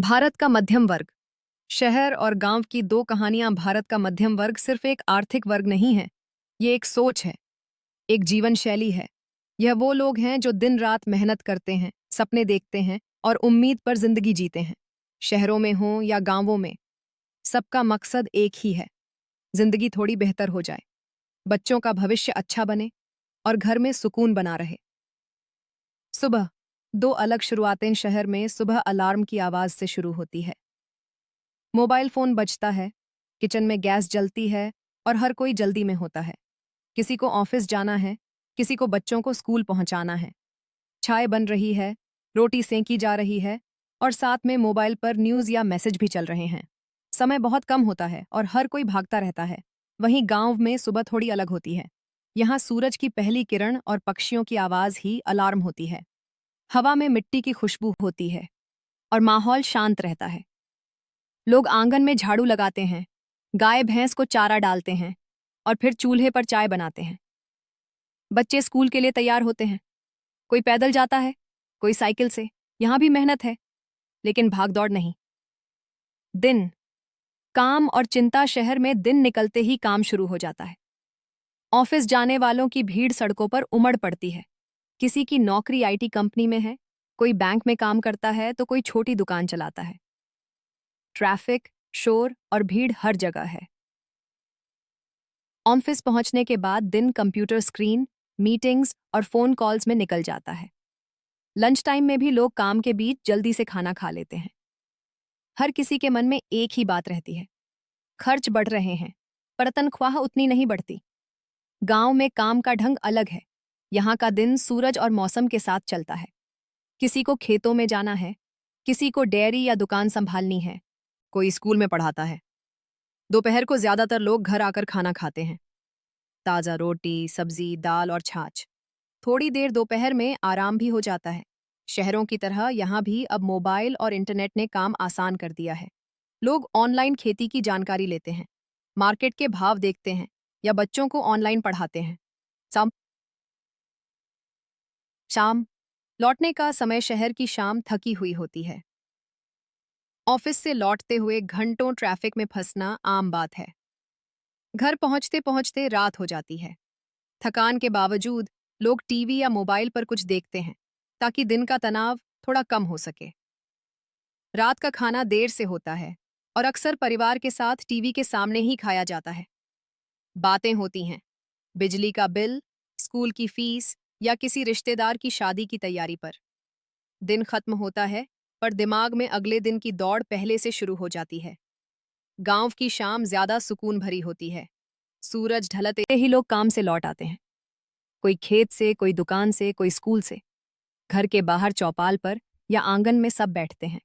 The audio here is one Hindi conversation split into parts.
भारत का मध्यम वर्ग। शहर और गांव की दो कहानियां। भारत का मध्यम वर्ग सिर्फ एक आर्थिक वर्ग नहीं है, ये एक सोच है, एक जीवन शैली है। यह वो लोग हैं जो दिन रात मेहनत करते हैं, सपने देखते हैं और उम्मीद पर जिंदगी जीते हैं। शहरों में हो या गांवों में, सबका मकसद एक ही है, जिंदगी थोड़ी बेहतर हो जाए, बच्चों का भविष्य अच्छा बने और घर में सुकून बना रहे। सुबह दो अलग शुरुआतें। शहर में सुबह अलार्म की आवाज से शुरू होती है। मोबाइल फोन बजता है, किचन में गैस जलती है और हर कोई जल्दी में होता है। किसी को ऑफिस जाना है, किसी को बच्चों को स्कूल पहुंचाना है। चाय बन रही है, रोटी सेंकी जा रही है और साथ में मोबाइल पर न्यूज या मैसेज भी चल रहे हैं। समय बहुत कम होता है और हर कोई भागता रहता है। वहीं गांव में सुबह थोड़ी अलग होती है। यहाँ सूरज की पहली किरण और पक्षियों की आवाज ही अलार्म होती है। हवा में मिट्टी की खुशबू होती है और माहौल शांत रहता है। लोग आंगन में झाड़ू लगाते हैं, गाय भैंस को चारा डालते हैं और फिर चूल्हे पर चाय बनाते हैं। बच्चे स्कूल के लिए तैयार होते हैं, कोई पैदल जाता है, कोई साइकिल से। यहां भी मेहनत है, लेकिन भागदौड़ नहीं। दिन, काम और चिंता। शहर में दिन निकलते ही काम शुरू हो जाता है। ऑफिस जाने वालों की भीड़ सड़कों पर उमड़ पड़ती है। किसी की नौकरी आईटी कंपनी में है, कोई बैंक में काम करता है तो कोई छोटी दुकान चलाता है। ट्रैफिक, शोर और भीड़ हर जगह है। ऑफिस पहुंचने के बाद दिन कंप्यूटर स्क्रीन, मीटिंग्स और फोन कॉल्स में निकल जाता है। लंच टाइम में भी लोग काम के बीच जल्दी से खाना खा लेते हैं। हर किसी के मन में एक ही बात रहती है, खर्च बढ़ रहे हैं पर तनख्वाह उतनी नहीं बढ़ती। गांव में काम का ढंग अलग है। यहाँ का दिन सूरज और मौसम के साथ चलता है। किसी को खेतों में जाना है, किसी को डेयरी या दुकान संभालनी है, कोई स्कूल में पढ़ाता है। दोपहर को ज्यादातर लोग घर आकर खाना खाते हैं। ताज़ा रोटी, सब्जी, दाल और छाछ। थोड़ी देर दोपहर में आराम भी हो जाता है। शहरों की तरह यहाँ भी अब मोबाइल और इंटरनेट ने काम आसान कर दिया है। लोग ऑनलाइन खेती की जानकारी लेते हैं, मार्केट के भाव देखते हैं या बच्चों को ऑनलाइन पढ़ाते हैं। शाम शाम लौटने का समय। शहर की शाम थकी हुई होती है। ऑफिस से लौटते हुए घंटों ट्रैफिक में फंसना आम बात है। घर पहुंचते पहुंचते रात हो जाती है। थकान के बावजूद लोग टीवी या मोबाइल पर कुछ देखते हैं ताकि दिन का तनाव थोड़ा कम हो सके। रात का खाना देर से होता है और अक्सर परिवार के साथ टीवी के सामने ही खाया जाता है। बातें होती हैं, बिजली का बिल, स्कूल की फीस या किसी रिश्तेदार की शादी की तैयारी पर। दिन खत्म होता है पर दिमाग में अगले दिन की दौड़ पहले से शुरू हो जाती है। गांव की शाम ज्यादा सुकून भरी होती है। सूरज ढलते ही लोग काम से लौट आते हैं, कोई खेत से, कोई दुकान से, कोई स्कूल से। घर के बाहर चौपाल पर या आंगन में सब बैठते हैं।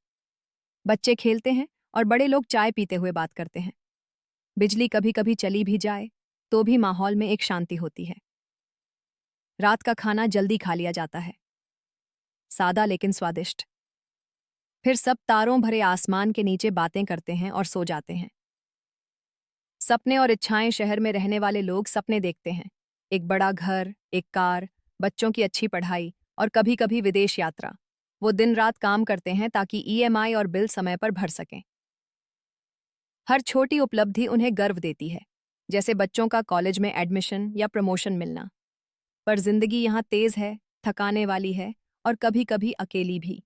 बच्चे खेलते हैं और बड़े लोग चाय पीते हुए बात करते हैं। बिजली कभी कभी चली भी जाए तो भी माहौल में एक शांति होती है। रात का खाना जल्दी खा लिया जाता है, सादा लेकिन स्वादिष्ट। फिर सब तारों भरे आसमान के नीचे बातें करते हैं और सो जाते हैं। सपने और इच्छाएं। शहर में रहने वाले लोग सपने देखते हैं, एक बड़ा घर, एक कार, बच्चों की अच्छी पढ़ाई और कभी कभी विदेश यात्रा। वो दिन रात काम करते हैं ताकि ईएमआई और बिल समय पर भर सकें। हर छोटी उपलब्धि उन्हें गर्व देती है, जैसे बच्चों का कॉलेज में एडमिशन या प्रमोशन मिलना। पर जिंदगी यहाँ तेज है, थकाने वाली है और कभी कभी अकेली भी।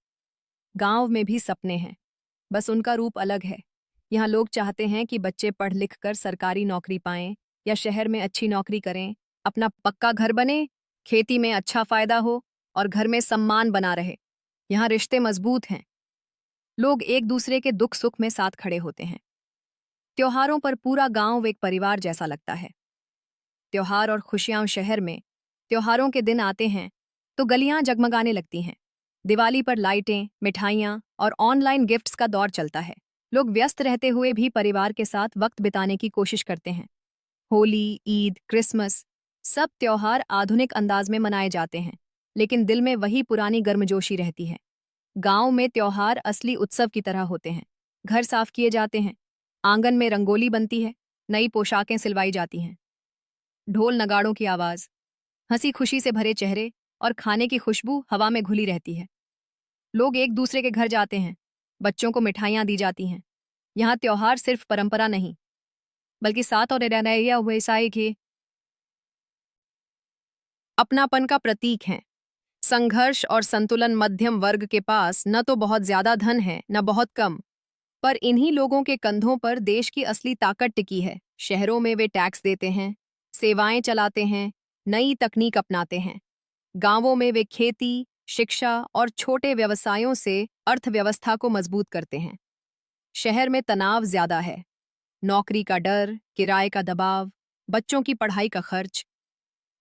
गांव में भी सपने हैं, बस उनका रूप अलग है। यहाँ लोग चाहते हैं कि बच्चे पढ़ लिख कर सरकारी नौकरी पाएं या शहर में अच्छी नौकरी करें, अपना पक्का घर बने, खेती में अच्छा फायदा हो और घर में सम्मान बना रहे। यहाँ रिश्ते मजबूत हैं, लोग एक दूसरे के दुख सुख में साथ खड़े होते हैं। त्योहारों पर पूरा गांव एक परिवार जैसा लगता है। त्योहार और खुशियां। शहर में त्योहारों के दिन आते हैं तो गलियां जगमगाने लगती हैं। दिवाली पर लाइटें, मिठाइयां और ऑनलाइन गिफ्ट्स का दौर चलता है। लोग व्यस्त रहते हुए भी परिवार के साथ वक्त बिताने की कोशिश करते हैं। होली, ईद, क्रिसमस, सब त्योहार आधुनिक अंदाज में मनाए जाते हैं, लेकिन दिल में वही पुरानी गर्मजोशी रहती है। गांव में त्योहार असली उत्सव की तरह होते हैं। घर साफ किए जाते हैं, आंगन में रंगोली बनती है, नई पोशाकें सिलवाई जाती हैं। ढोल नगाड़ों की आवाज, हंसी खुशी से भरे चेहरे और खाने की खुशबू हवा में घुली रहती है। लोग एक दूसरे के घर जाते हैं, बच्चों को मिठाइयाँ दी जाती हैं। यहाँ त्योहार सिर्फ परंपरा नहीं, बल्कि साथ और रहना वैसाई के अपनापन का प्रतीक हैं। संघर्ष और संतुलन मध्यम वर्ग के पास न तो बहुत ज्यादा धन है न बहुत कम, पर इन्हीं लोगों के कंधों पर देश की असली ताकत टिकी है। शहरों में वे टैक्स देते हैं, सेवाएं चलाते हैं, नई तकनीक अपनाते हैं। गांवों में वे खेती, शिक्षा और छोटे व्यवसायों से अर्थव्यवस्था को मजबूत करते हैं। शहर में तनाव ज्यादा है, नौकरी का डर, किराए का दबाव, बच्चों की पढ़ाई का खर्च।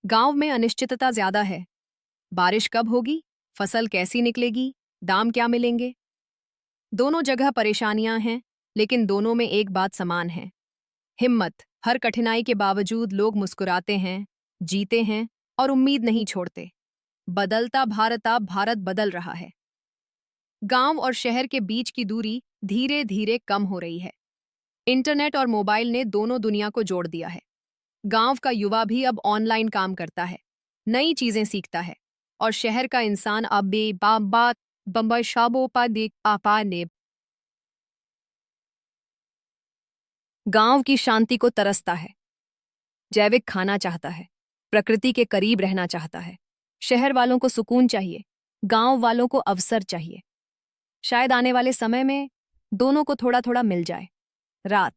गांव में अनिश्चितता ज्यादा है, बारिश कब होगी, फसल कैसी निकलेगी, दाम क्या मिलेंगे। दोनों जगह परेशानियां हैं, लेकिन दोनों में एक बात समान है, हिम्मत। हर कठिनाई के बावजूद लोग मुस्कुराते हैं, जीते हैं और उम्मीद नहीं छोड़ते। बदलता भारत, अब भारत बदल रहा है। गांव और शहर के बीच की दूरी धीरे धीरे कम हो रही है। इंटरनेट और मोबाइल ने दोनों दुनिया को जोड़ दिया है। गांव का युवा भी अब ऑनलाइन काम करता है, नई चीजें सीखता है, और शहर का इंसान अब भी बात बम्बई शाबोपा देख आपा ने गांव की शांति को तरसता है, जैविक खाना चाहता है, प्रकृति के करीब रहना चाहता है। शहर वालों को सुकून चाहिए, गांव वालों को अवसर चाहिए। शायद आने वाले समय में दोनों को थोड़ा थोड़ा मिल जाए। रात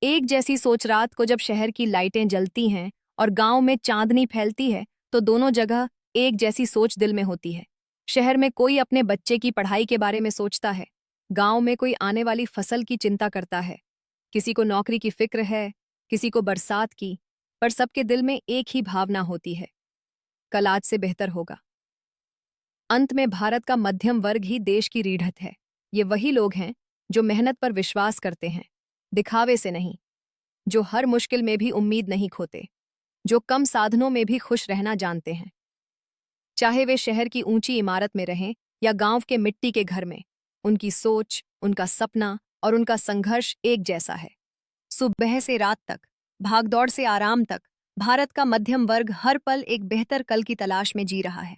एक जैसी सोच, रात को जब शहर की लाइटें जलती हैं और गांव में चांदनी फैलती है, तो दोनों जगह एक जैसी सोच दिल में होती है। शहर में कोई अपने बच्चे की पढ़ाई के बारे में सोचता है, गांव में कोई आने वाली फसल की चिंता करता है। किसी को नौकरी की फिक्र है, किसी को बरसात की, पर सबके दिल में एक ही भावना होती है, कल आज से बेहतर होगा। अंत में भारत का मध्यम वर्ग ही देश की रीढ़त है। ये वही लोग हैं जो मेहनत पर विश्वास करते हैं, दिखावे से नहीं, जो हर मुश्किल में भी उम्मीद नहीं खोते, जो कम साधनों में भी खुश रहना जानते हैं। चाहे वे शहर की ऊंची इमारत में रहें या गांव के मिट्टी के घर में, उनकी सोच, उनका सपना और उनका संघर्ष एक जैसा है। सुबह से रात तक, भागदौड़ से आराम तक, भारत का मध्यम वर्ग हर पल एक बेहतर कल की तलाश में जी रहा है।